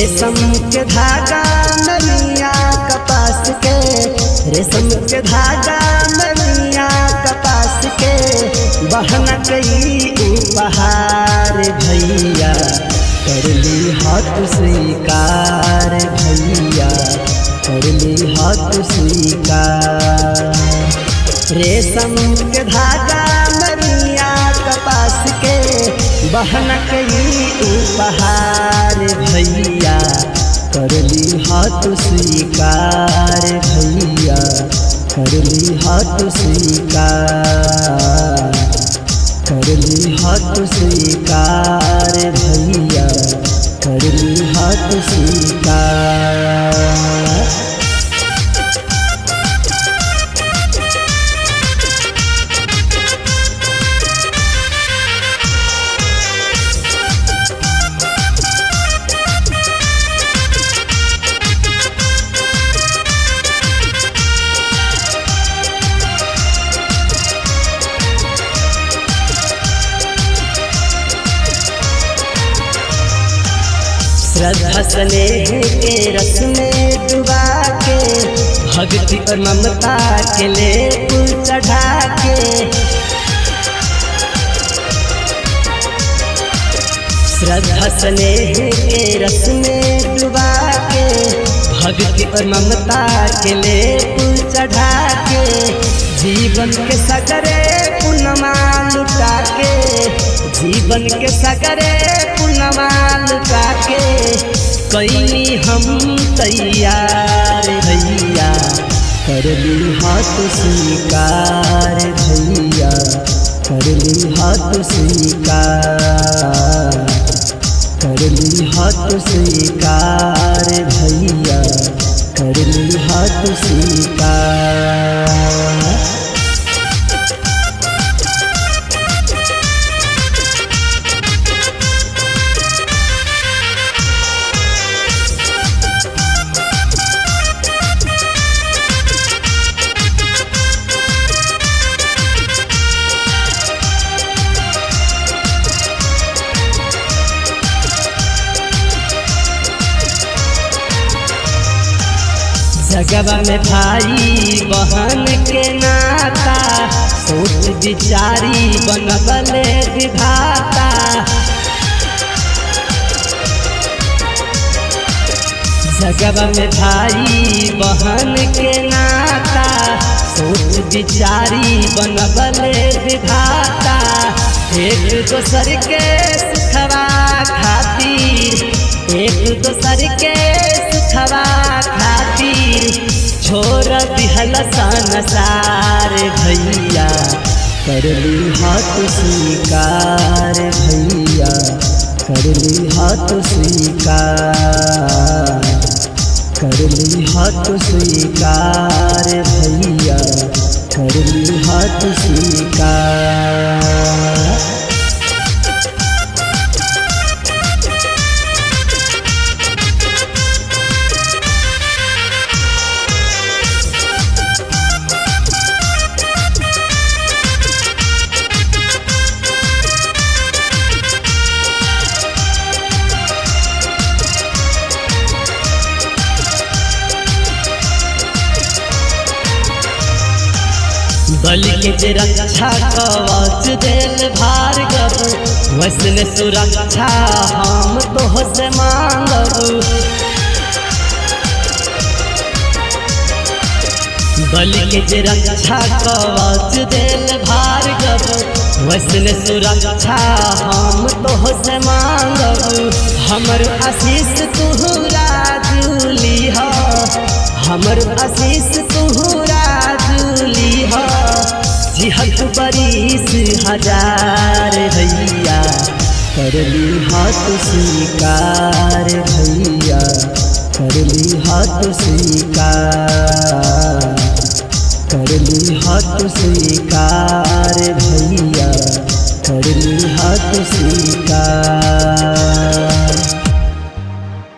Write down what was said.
रेशम के धागा नैया कपास के, रेशम के धागा नैया कपास के, बहन कई उपहार भैया करली हाथ स्वीकार, भैया करली हाथ स्वीकार। रेशम के धागा नैया कपास के, बहन कई उपहार भैया करली हाथ स्वीकार, भैया करली हाथ स्वीकार, करली हाथ स्वीकार, भैया करली हाथ स्वीकार। श्रद्धा स्नेह के रस में डुबा के, भक्ति और ममता के लेप चढ़ा के, श्रद्धा स्नेह के रस में डुबा के, भक्ति और ममता के लेप चढ़ा के, जीवन के सगरे पुनमा लुटा के, जीवन के सगरे पुनमा लुटा के, कैनी हम तैयार भैया करली हाथ स्वीकार, भैया करली हाथ स्वीकार, करली हाथ स्वीकार, भैया करली हाथ स्वीकार। जगवा में भाई बहन के नाता, सोच विचारी बनबले विधाता, जगवा में भाई बहन के नाता, सोच विचारी बनबले विधाता, एक दोसर के सुखवा खातिर, एक दोसर के सुखवा खातिर, छोड़ दिहल संसार भैया करली हाथ स्वीकार, भैया करली हाथ स्वीकार, करली हाथ स्वीकार, भैया करली हाथ स्वीकार। बल के रक्षा कवच देल भार्गव, वैसने सुरक्षा हम तोह से मांगब। बल के रक्षा कवच देल भार्गव, वैसने सुरक्षा हम तोह से मांगब। हमर आशीष तू राजुली हो, हमर आशीष तू राजुली हो, जिहत बरिस हजार भैया करली हाथ स्वीकार, भैया करली हाथ स्वीकार, करली हाथ स्वीकार, भैया करली हाथ स्वीकार।